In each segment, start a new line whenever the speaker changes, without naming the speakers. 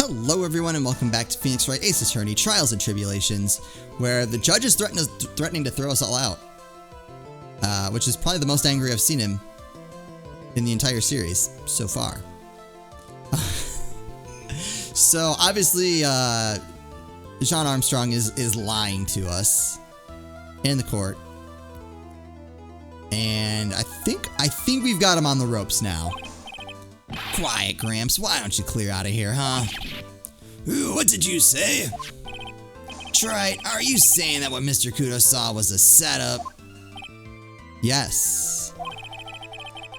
Hello everyone and welcome back to Phoenix Wright Ace Attorney Trials and Tribulations, where the judge is threatening to throw us all out. Which is probably the most angry I've seen him in the entire series so far. So obviously, John Armstrong is lying to us in the court. And I think we've got him on the ropes now. Quiet, Gramps. Why don't you clear out of here, huh? Ooh, what did you say? Wright, are you saying that what Mr. Kudo saw was a setup? Yes.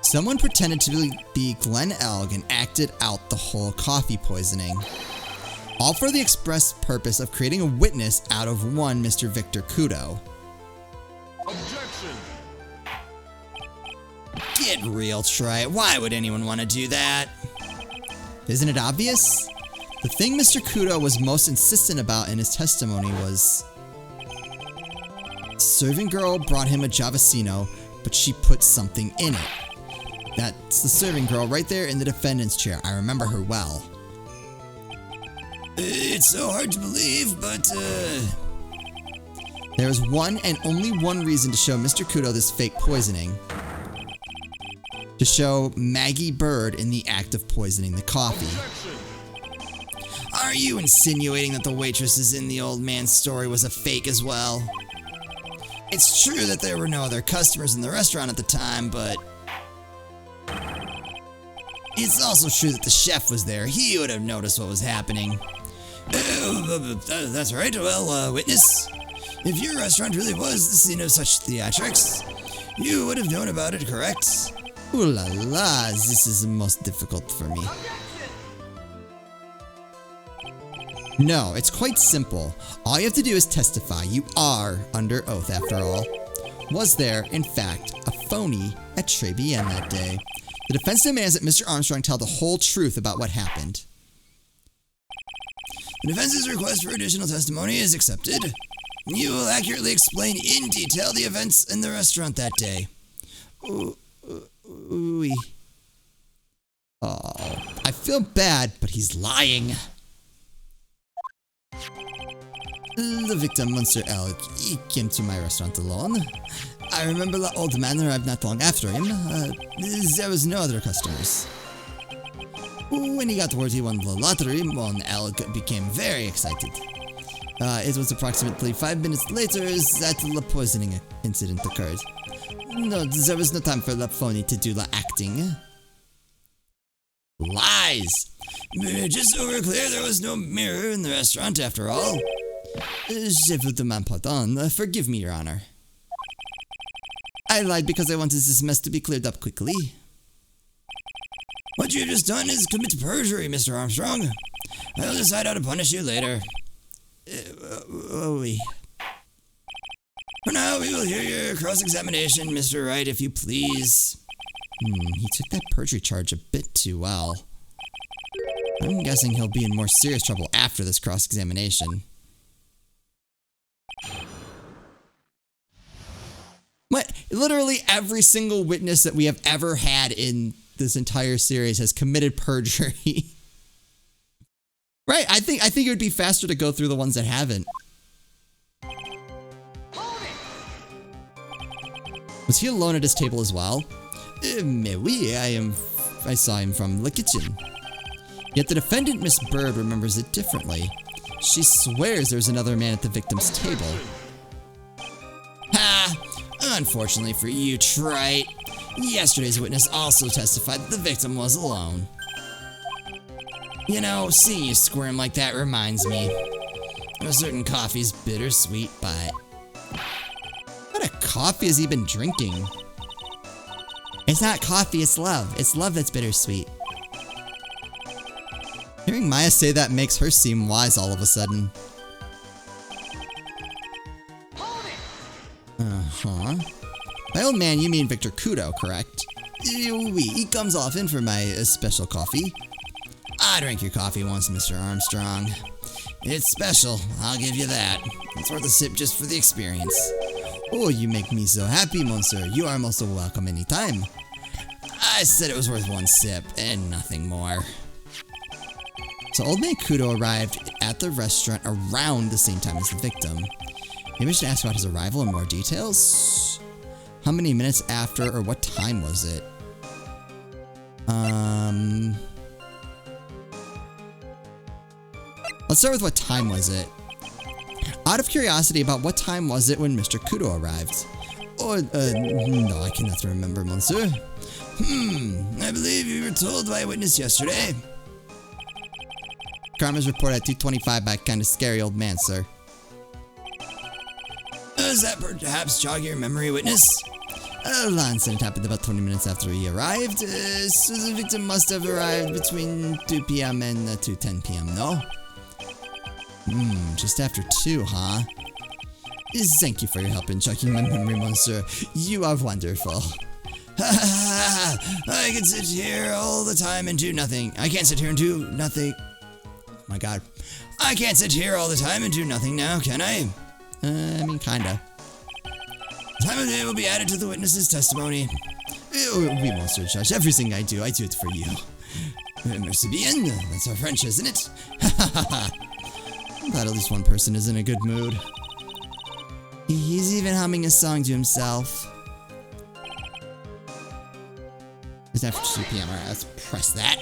Someone pretended to be Glenn Elg and acted out the whole coffee poisoning. All for the express purpose of creating a witness out of one Mr. Victor Kudo.
Objection!
Get real, Wright. Why would anyone want to do that? Isn't it obvious? The thing Mr. Kudo was most insistent about in his testimony was... Serving girl brought him a Javasino, but she put something in it. That's the serving girl right there in the defendant's chair. I remember her well. It's so hard to believe, but there was one and only one reason to show Mr. Kudo this fake poisoning. To show Maggie Bird in the act of poisoning the coffee. Are you insinuating that the waitresses in the old man's story was a fake as well? It's true that there were no other customers in the restaurant at the time, but... It's also true that the chef was there. He would have noticed what was happening. That's right. Well, witness, if your restaurant really was the scene of such theatrics, you would have known about it, correct? Ooh la la, this is most difficult for me. No, it's quite simple. All you have to do is testify. You are under oath, after all. Was there, in fact, a phony at Tribulations that day? The defense demands that Mr. Armstrong tell the whole truth about what happened. The defense's request for additional testimony is accepted. You will accurately explain in detail the events in the restaurant that day. Ooh. Oh, I feel bad, but he's lying. The victim, Monster Elk, he came to my restaurant alone. I remember the old man arrived not long after him. There was no other customers. When he got word he won the lottery, Mon Elk became very excited. It was approximately 5 minutes later that the poisoning incident occurred. No, there was no time for the phony to do the acting. Lies! Just so we're clear, there was no mirror in the restaurant after all. Je vous demande pardon. Forgive me, Your Honor. I lied because I wanted this mess to be cleared up quickly. What you've just done is commit perjury, Mr. Armstrong. I'll decide how to punish you later. For now, we will hear your cross-examination, Mr. Wright, if you please. He took that perjury charge a bit too well. I'm guessing he'll be in more serious trouble after this cross-examination. What? Literally every single witness that we have ever had in this entire series has committed perjury. Right? I think it would be faster to go through the ones that haven't. Was he alone at his table as well? Mais oui, I saw him from the kitchen. Yet the defendant, Miss Bird, remembers it differently. She swears there's another man at the victim's table. Ha! Unfortunately for you, Wright. Yesterday's witness also testified that the victim was alone. You know, seeing you squirm like that reminds me. A certain coffee's bittersweet, but... What a coffee has he been drinking? It's not coffee, it's love. It's love that's bittersweet. Hearing Maya say that makes her seem wise all of a sudden. Uh-huh. By old man, you mean Victor Kudo, correct? Oui, he comes often for my special coffee. I drank your coffee once, Mr. Armstrong. It's special, I'll give you that. It's worth a sip just for the experience. Oh, you make me so happy, monsieur. You are most welcome anytime. I said it was worth one sip, and nothing more. So Old Man Kudo arrived at the restaurant around the same time as the victim. Maybe I should ask about his arrival in more details. How many minutes after, or what time was it? Let's start with what time was it. Out of curiosity, about what time was it when Mr. Kudo arrived? Oh, no, I cannot remember, monsieur. I believe you were told by a witness yesterday. Karma's report at 2:25 by a kind of scary old man, sir. Does that perhaps jog your memory, witness? The incident happened about 20 minutes after he arrived, so the victim must have arrived between 2 p.m. and 2:10 p.m., no? Just after 2, huh? Thank you for your help in jogging my memory, monsieur. You are wonderful. I can sit here all the time and do nothing. I can't sit here and do nothing. Oh my god. I can't sit here all the time and do nothing now, can I? I mean, kinda. Time of day will be added to the witness's testimony. It will be, Monsieur Judge. Everything I do it for you. Merci bien. That's our French, isn't it? I'm glad at least one person is in a good mood. He's even humming a song to himself. It's after 2 p.m. Alright, let's press that.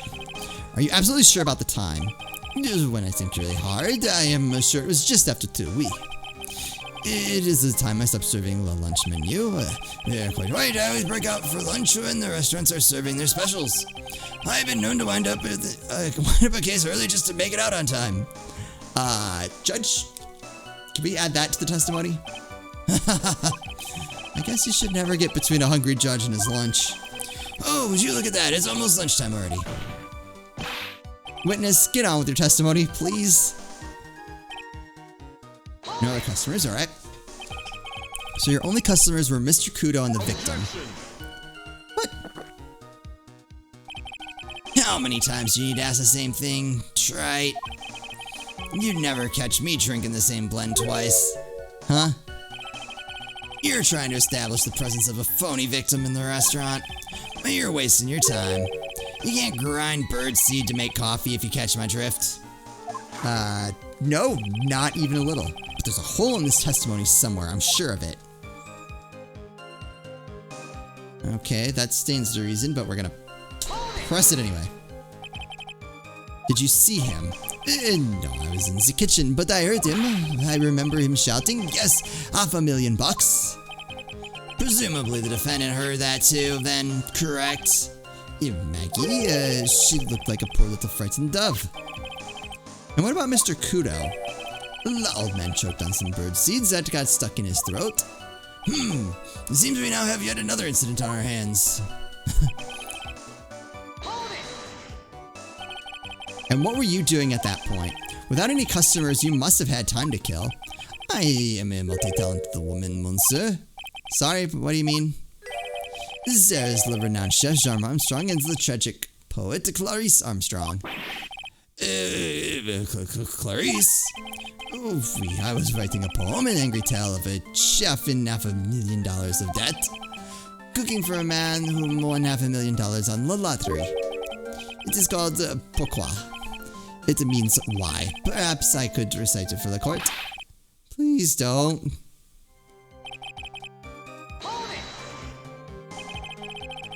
Are you absolutely sure about the time? When I think really hard, I am sure it was just after 2. Oui. It is the time I stopped serving the lunch menu. Yeah, quite right. I always break out for lunch when the restaurants are serving their specials. I've been known to wind up a case early just to make it out on time. Judge, can we add that to the testimony? I guess you should never get between a hungry judge and his lunch. Oh, would you look at that? It's almost lunchtime already. Witness, get on with your testimony, please. No other customers, alright. So your only customers were Mr. Kudo and the victim. What? How many times do you need to ask the same thing? Trite. You'd never catch me drinking the same blend twice. Huh? You're trying to establish the presence of a phony victim in the restaurant. But you're wasting your time. You can't grind birdseed to make coffee if you catch my drift. No, not even a little. But there's a hole in this testimony somewhere, I'm sure of it. Okay, that stands to reason, but we're gonna press it anyway. Did you see him? No, I was in the kitchen, but I heard him. I remember him shouting, yes, $500,000. Presumably the defendant heard that too, then, correct? Maggie, she looked like a poor little frightened dove. And what about Mr. Kudo? The old man choked on some bird seeds that got stuck in his throat. It seems we now have yet another incident on our hands. And what were you doing at that point? Without any customers, you must have had time to kill. I am a multi-talented woman, monsieur. Sorry, but what do you mean? There is the renowned chef Jean Armstrong and the tragic poet Clarice Armstrong. Clarice? Oof, I was writing a poem, an angry tale of a chef in $500,000 of debt, cooking for a man who won $500,000 on the lottery. It is called Pourquoi. It means why. Perhaps I could recite it for the court. Please don't.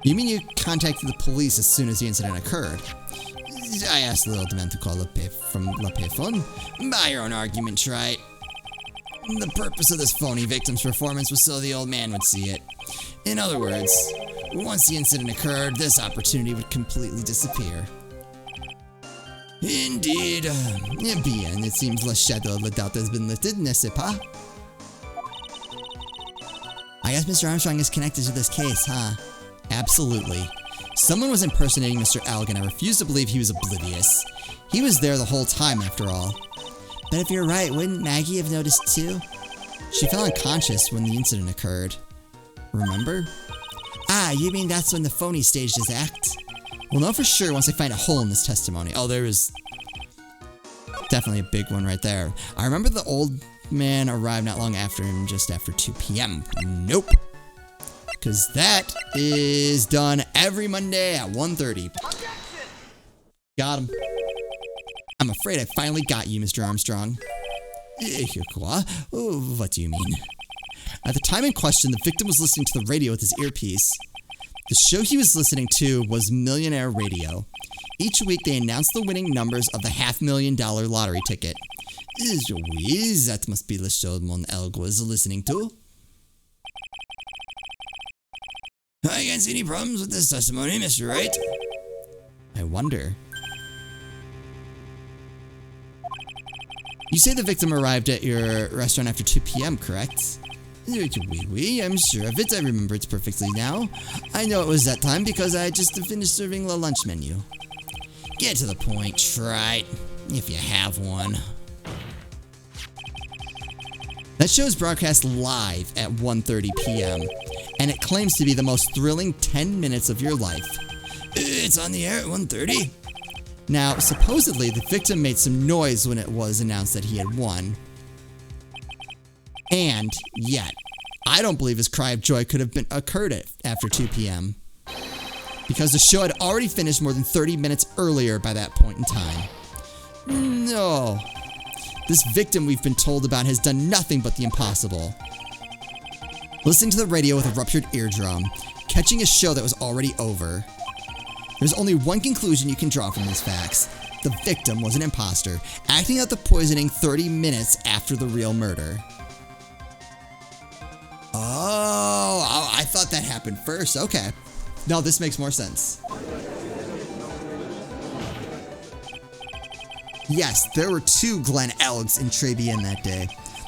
You mean you contacted the police as soon as the incident occurred? I asked the old man to call from La Payphone. By your own argument, Wright. The purpose of this phony victim's performance was so the old man would see it. In other words, once the incident occurred, this opportunity would completely disappear. Indeed. Bien, it seems the shadow of the doubt has been lifted, n'est-ce pas? I guess Mr. Armstrong is connected to this case, huh? Absolutely. Someone was impersonating Mr. Alg, and I refuse to believe he was oblivious. He was there the whole time, after all. But if you're right, wouldn't Maggie have noticed too? She fell unconscious when the incident occurred. Remember? Ah, you mean that's when the phony staged his act? We'll know for sure once I find a hole in this testimony. Oh, there is definitely a big one right there. I remember the old man arrived not long after him, just after 2 p.m. Nope. Because that is done every Monday at 1:30. Got him. I'm I'm afraid I finally got you, Mr. Armstrong. Quoi? What do you mean? At the time in question, the victim was listening to the radio with his earpiece. The show he was listening to was Millionaire Radio. Each week, they announced the winning numbers of the $500,000 lottery ticket. Oui, that must be the show Mon Elg was listening to. I can't see any problems with this testimony, Mr. Wright. I wonder. You say the victim arrived at your restaurant after 2 p.m., correct? Oui, I'm sure of it. I remember it perfectly now. I know it was that time because I just finished serving the lunch menu. Get to the point, Wright, if you have one. That show is broadcast live at 1:30 p.m., and it claims to be the most thrilling 10 minutes of your life. It's on the air at 1:30? Now, supposedly, the victim made some noise when it was announced that he had won. And yet, I don't believe his cry of joy could have occurred after 2 p.m. because the show had already finished more than 30 minutes earlier by that point in time. No. This victim we've been told about has done nothing but the impossible. Listening to the radio with a ruptured eardrum, catching a show that was already over. There's only one conclusion you can draw from these facts. The victim was an imposter, acting out the poisoning 30 minutes after the real murder. Oh, I thought that happened first. Okay. No, this makes more sense. Yes, there were 2 Glen Elgs in Tribulations that day.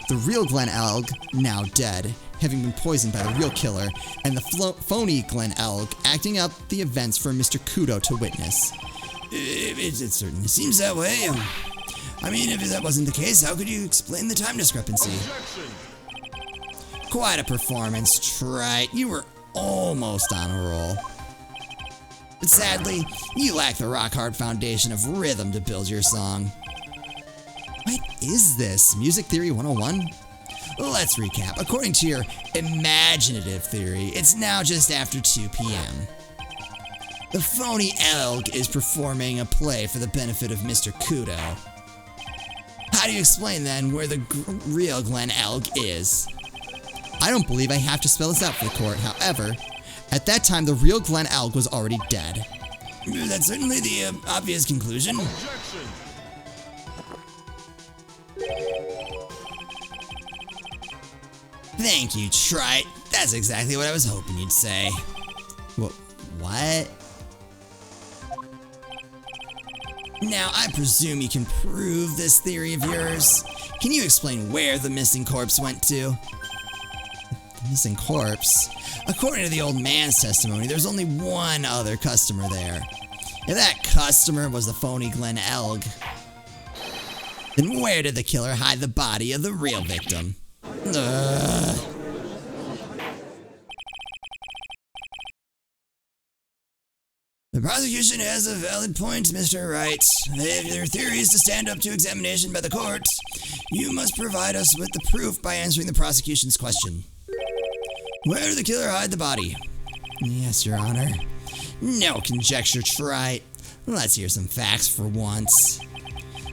The real Glen Elg, now dead, having been poisoned by the real killer, and the phony Glen Elg acting out the events for Mr. Kudo to witness. It certainly seems that way. I mean, if that wasn't the case, how could you explain the time discrepancy?
Objection.
Quite a performance, Wright. You were almost on a roll. But sadly, you lack the rock-hard foundation of rhythm to build your song. What is this? Music Theory 101? Let's recap. According to your imaginative theory, it's now just after 2 p.m. The phony Elg is performing a play for the benefit of Mr. Kudo. How do you explain then where the real Glen Elg is? I don't believe I have to spell this out for the court. However, at that time, the real Glen Elg was already dead. That's certainly the obvious conclusion.
Objection.
Thank you, Wright. That's exactly what I was hoping you'd say. What? Now, I presume you can prove this theory of yours. Can you explain where the missing corpse went to? The missing corpse? According to the old man's testimony, there's only one other customer there. If that customer was the phony Glen Elg, then where did the killer hide the body of the real victim? Ugh. The prosecution has a valid point, Mr. Wright. If your theory is to stand up to examination by the court, you must provide us with the proof by answering the prosecution's question. Where did the killer hide the body? Yes, Your Honor. No conjecture, Wright. Let's hear some facts for once.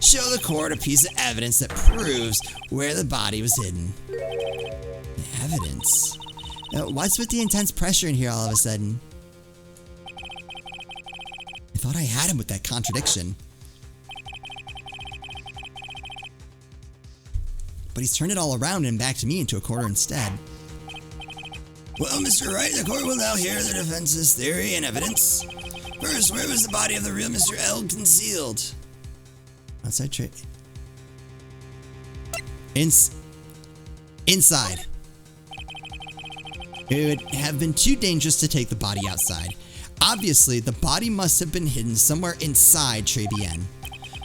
Show the court a piece of evidence that proves where the body was hidden. Evidence? What's with the intense pressure in here all of a sudden? I thought I had him with that contradiction. But he's turned it all around and backed me into a corner instead. Well, Mr. Wright, the court will now hear the defense's theory and evidence. First, where was the body of the real Mr. Elg concealed? Outside trade. Inside. It would have been too dangerous to take the body outside. Obviously, the body must have been hidden somewhere inside Tribulations.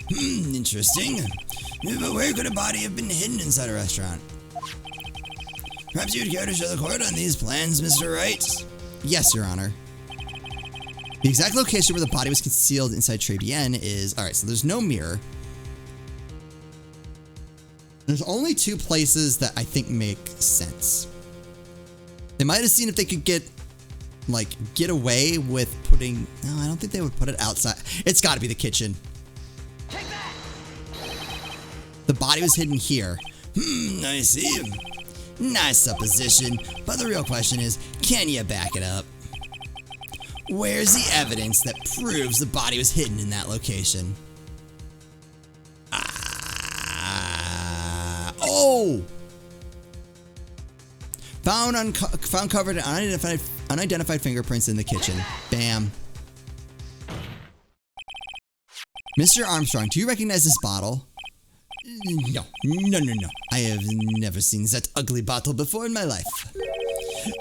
Interesting. But where could a body have been hidden inside a restaurant? Perhaps you'd care to show the court on these plans, Mr. Wright? Yes, Your Honor. The exact location where the body was concealed inside Tribulations is... Alright, so there's no mirror. There's only 2 places that I think make sense. They might have seen if they could get away with putting... No, I don't think they would put it outside. It's got to be the kitchen.
Take that!
The body was hidden here. I see. Nice supposition, but the real question is, can you back it up? Where's the evidence that proves the body was hidden in that location? Oh! Found covered in unidentified fingerprints in the kitchen. Bam. Mr. Armstrong, do you recognize this bottle? No. I have never seen that ugly bottle before in my life.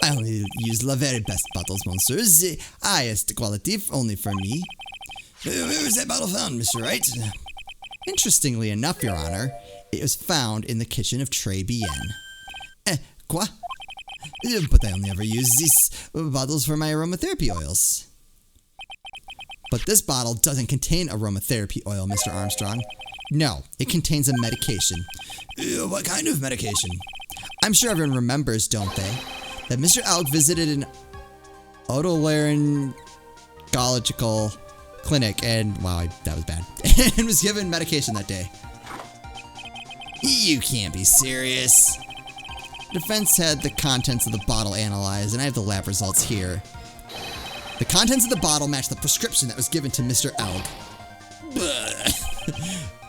I only use the very best bottles, monsieur. The highest quality only for me. Where was that bottle found, Mr. Wright? Interestingly enough, Your Honor, it was found in the kitchen of Tribulations. Quoi? But I only ever use these bottles for my aromatherapy oils. But this bottle doesn't contain aromatherapy oil, Mr. Armstrong. No, it contains a medication. What kind of medication? I'm sure everyone remembers, don't they, that Mr. Alg visited an otolaryngological clinic and, wow, that was bad, and was given medication that day. You can't be serious. The defense had the contents of the bottle analyzed, and I have the lab results here. The contents of the bottle match the prescription that was given to Mr. Alg.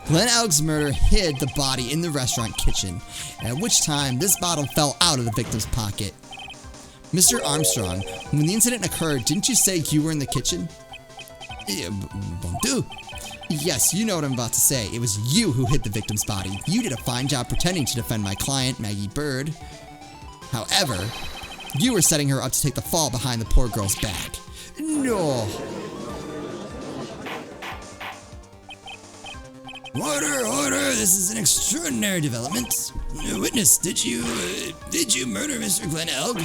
Glenn Alg's murder hid the body in the restaurant kitchen, at which time this bottle fell out of the victim's pocket. Mr. Armstrong, when the incident occurred, didn't you say you were in the kitchen? Bon Dieu. Yes, you know what I'm about to say. It was you who hid the victim's body. You did a fine job pretending to defend my client, Maggie Bird. However, you were setting her up to take the fall behind the poor girl's back. No. Order! This is an extraordinary development. Witness, did you murder Mr. Glenn Alg?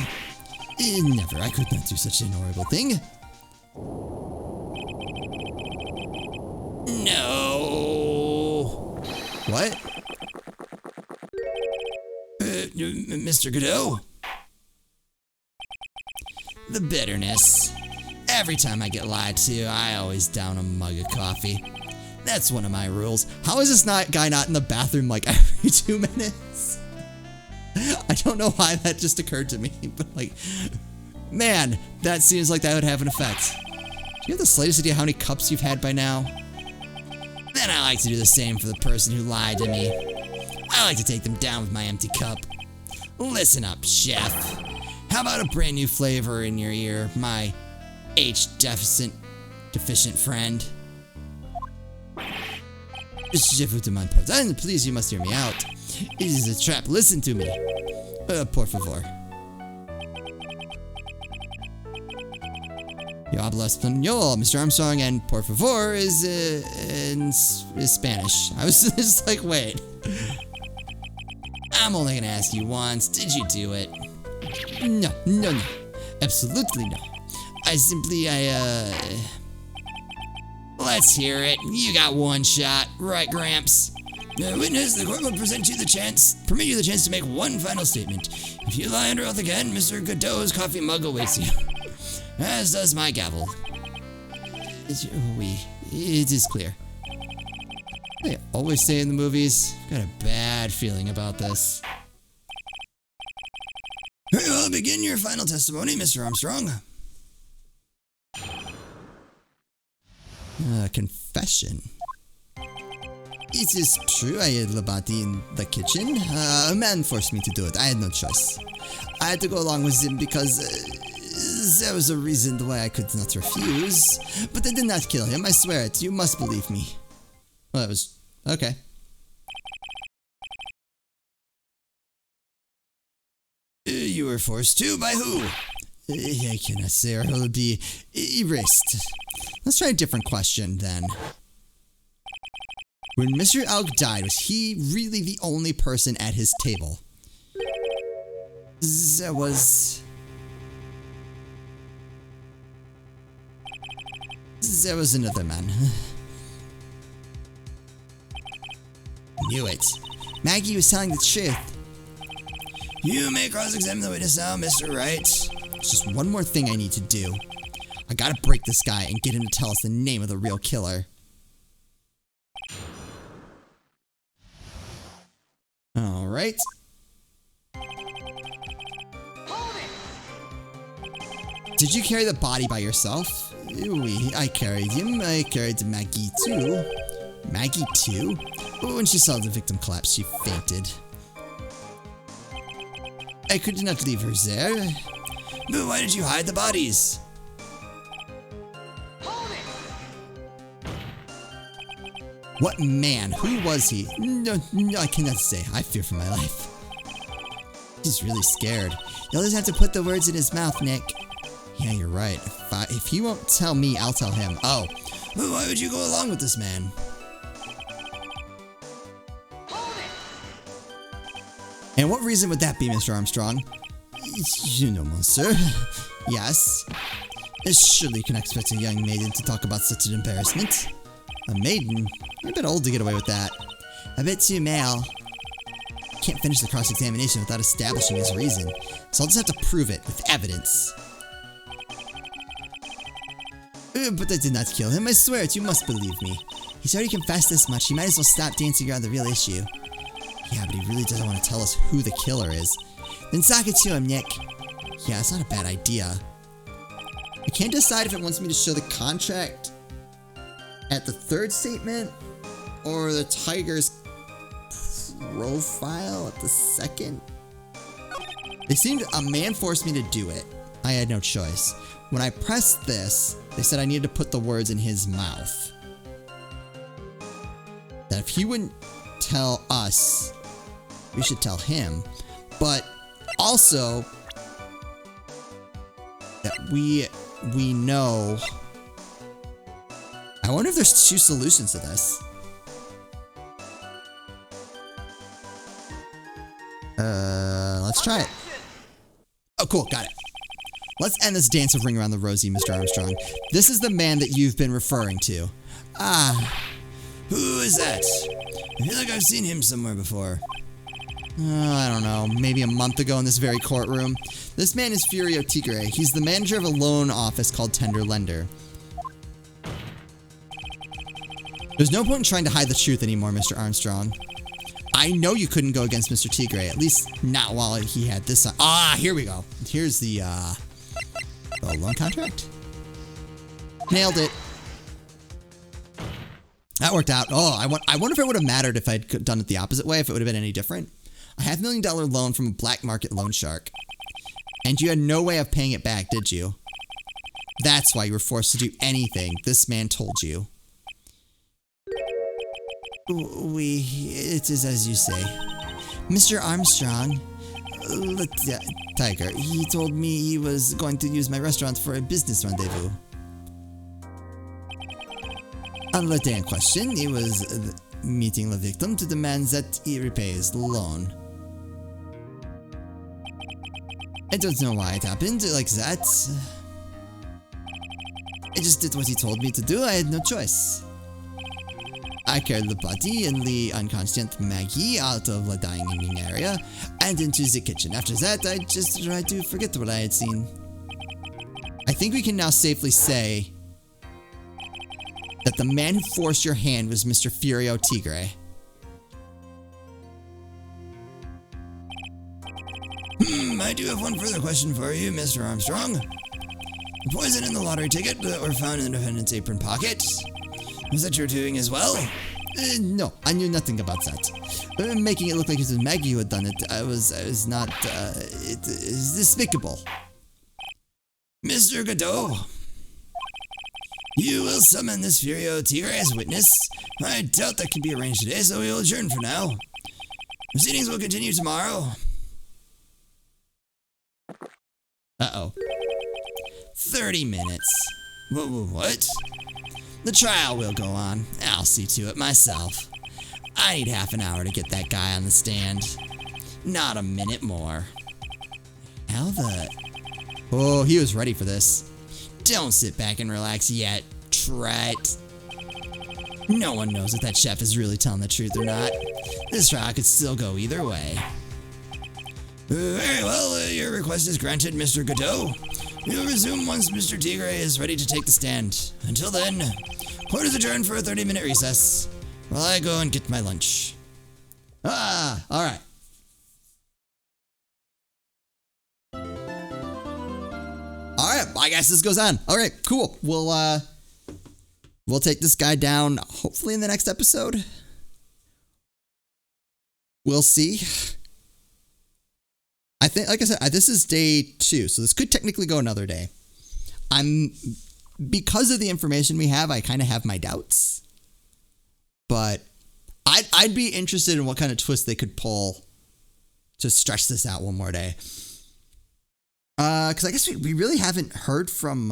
Never. I could not do such an horrible thing. No. What? Mr. Godot? The bitterness. Every time I get lied to, I always down a mug of coffee. That's one of my rules. How is this guy not in the bathroom like every 2 minutes? I don't know why that just occurred to me, but like, man, that seems like that would have an effect. Do you have the slightest idea how many cups you've had by now? Then I like to do the same for the person who lied to me. I like to take them down with my empty cup. Listen up, chef. How about a brand new flavor in your ear, my H-deficient friend? Je vous demande pardon, please, you must hear me out. It is a trap, listen to me. Por favor. Yo hablo español, Mr. Armstrong, and por favor is Spanish. I was just like, wait. I'm only gonna ask you once, did you do it? No. Absolutely no. Let's hear it. You got one shot, right, Gramps? Witness, the court will permit you the chance to make one final statement. If you lie under oath again, Mr. Godot's coffee mug awaits you. As does my gavel. It is clear. They always say in the movies, I've got a bad feeling about this. Very well, begin your final testimony, Mr. Armstrong. Confession. It is true I hid the body in the kitchen. A man forced me to do it. I had no choice. I had to go along with him because there was a reason why I could not refuse. But I did not kill him, I swear it. You must believe me. Well, that was... okay. You were forced to? By who? I cannot say or he'll be erased. Let's try a different question then. When Mr. Alg died, was he really the only person at his table? There was another man. Knew it. Maggie was telling the truth. You may cross-examine the witness now, Mr. Wright. There's just one more thing I need to do. I gotta break this guy and get him to tell us the name of the real killer. Alright. Did you carry the body by yourself? Oui, I carried him. I carried Maggie too. Maggie too? When she saw the victim collapse, she fainted. I could not leave her there. But why did you hide the bodies? What man? Who was he? No, I cannot say. I fear for my life. He's really scared. You'll just have to put the words in his mouth, Nick. Yeah, you're right. If he won't tell me, I'll tell him. Oh, but why would you go along with this man? And what reason would that be, Mr. Armstrong? You know, monsieur. Yes. Surely you can expect a young maiden to talk about such an embarrassment. A maiden? You're a bit old to get away with that. A bit too male. Can't finish the cross-examination without establishing his reason, so I'll just have to prove it with evidence. But I did not kill him, I swear it, you must believe me. He's already confessed this much, he might as well stop dancing around the real issue. Yeah, but he really doesn't want to tell us who the killer is. Then sock it to him, Nick. Yeah, it's not a bad idea. I can't decide if it wants me to show the contract at the third statement or the tiger's profile at the second. A man forced me to do it. I had no choice. When I pressed this, they said I needed to put the words in his mouth. That if he wouldn't tell us, we should tell him. But also that we know. I wonder if there's two solutions to this. Let's try it. Oh, cool. Got it. Let's end this dance of Ring Around the Rosie, Mr. Armstrong. This is the man that you've been referring to. Ah. Who is that? I feel like I've seen him somewhere before. I don't know. Maybe a month ago in this very courtroom. This man is Furio Tigre. He's the manager of a loan office called Tender Lender. There's no point in trying to hide the truth anymore, Mr. Armstrong. I know you couldn't go against Mr. Tigre, at least not while he had this. Ah, here we go. Here's the loan contract. Nailed it. That worked out. Oh, I wonder if it would have mattered if I'd done it the opposite way, if it would have been any different. A $500,000 loan from a black market loan shark. And you had no way of paying it back, did you? That's why you were forced to do anything this man told you. It is as you say. Mr. Armstrong, Tiger, he told me he was going to use my restaurant for a business rendezvous. On the day in question, he was meeting the victim to demand that he repay his loan. I don't know why it happened like that. I just did what he told me to do, I had no choice. I carried the body and the unconscious Maggie out of the dining area and into the kitchen. After that, I just tried to forget what I had seen. I think we can now safely say that the man who forced your hand was Mr. Furio Tigre. I do have one further question for you, Mr. Armstrong. The poison in the lottery ticket that were found in the defendant's apron pocket. Was that your doing as well? No, I knew nothing about that. Making it look like it was Maggie who had done it, I was not, it is despicable. Mr. Godot, you will summon this Furio Tigre as witness. I doubt that can be arranged today, so we will adjourn for now. Proceedings will continue tomorrow. Uh-oh. 30 minutes. What? The trial will go on. I'll see to it myself. I need half an hour to get that guy on the stand. Not a minute more. How the... Oh, he was ready for this. Don't sit back and relax yet, Wright. No one knows if that chef is really telling the truth or not. This trial could still go either way. Very well, your request is granted, Mr. Godot. We'll resume once Mr. Tigre is ready to take the stand. Until then, court is adjourned for a 30-minute recess while I go and get my lunch. Ah, alright. All right, I guess this goes on. All right, cool. We'll take this guy down hopefully in the next episode. We'll see. I think, like I said, this is day 2, so this could technically go another day. Because of the information we have, I kind of have my doubts. But I'd be interested in what kind of twist they could pull to stretch this out one more day. Because I guess we really haven't heard from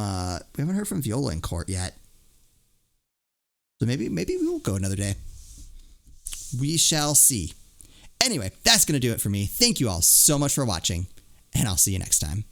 Viola in court yet. So maybe we will go another day. We shall see. Anyway, that's going to do it for me. Thank you all so much for watching, and I'll see you next time.